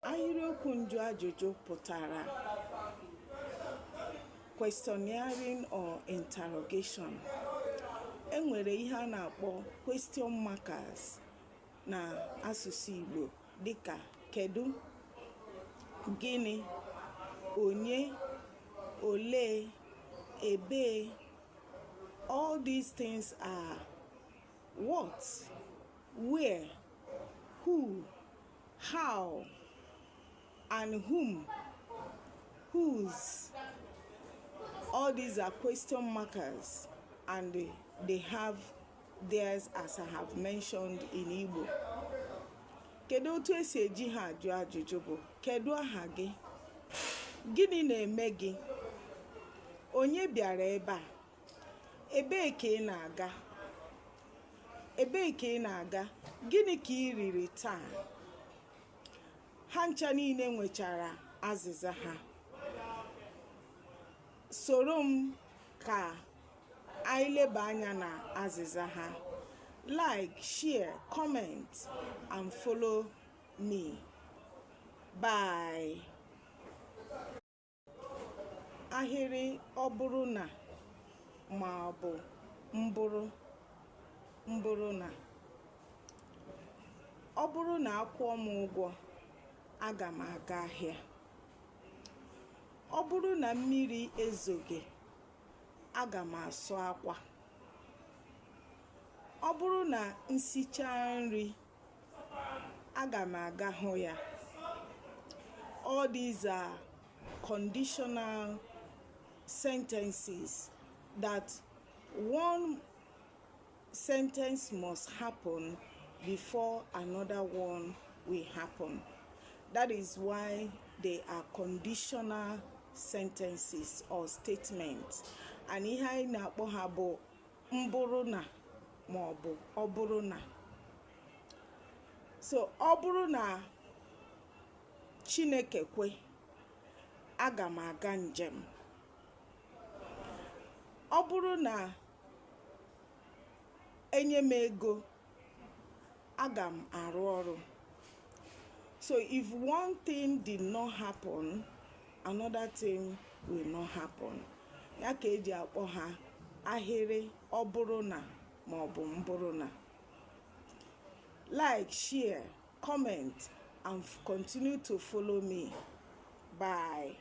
Ahiriokwu njụ ajụjụ pụtara questioning or interrogation. Enwere ihe a na-akpọ question markers na asụsụ Igbo dịka kedu, gịnị, onye, olee, ebee. All these things are what, where, who, how, and whom, whose. All these are question markers, and they have theirs, as I have mentioned in Igbo. Kedu otu esi eji ha ajụ ajụjụ bụ kedu aha gị, gịnị na-eme gị, onye bịara ebe a, ebee ka ị na-aga, ebee ka ị na-aga, gịnị ka ị riri taa. Ha ncha niile nwechara azịza ha. Soro m ka anyị leba anya na azịza ha. Like, share, comment, and follow me. Bye. Ahịrị ọ bụrụ na ma ọ bụ mbụrụ na. Ọ bụrụ na akwụọ m ụgwọ, aga m aga ahịa. Ọ bụrụ na mmiri ezoghị, aga m asụ akwa. Ọ bụrụ na nsichaa nri, aga m aga hụ ya. All these are conditional sentences that one sentence must happen before another one will happen. That is why they are conditional sentences or statements. And ihe anyị na-akpọ ha bụ mbụrụ na ma ọ bụ ọ bụrụ na. So ọ bụrụ na Chineke kwe, aga m aga njem. Ọ bụrụ na enye m ego, aga m arụ ọrụ. So if one thing did not happen, another thing will not happen. Ya ka eji akpọ ha ahịrị ọ bụrụ na ma ọ bụ mbụrụ na. Like, share, comment, and continue to follow me. Bye.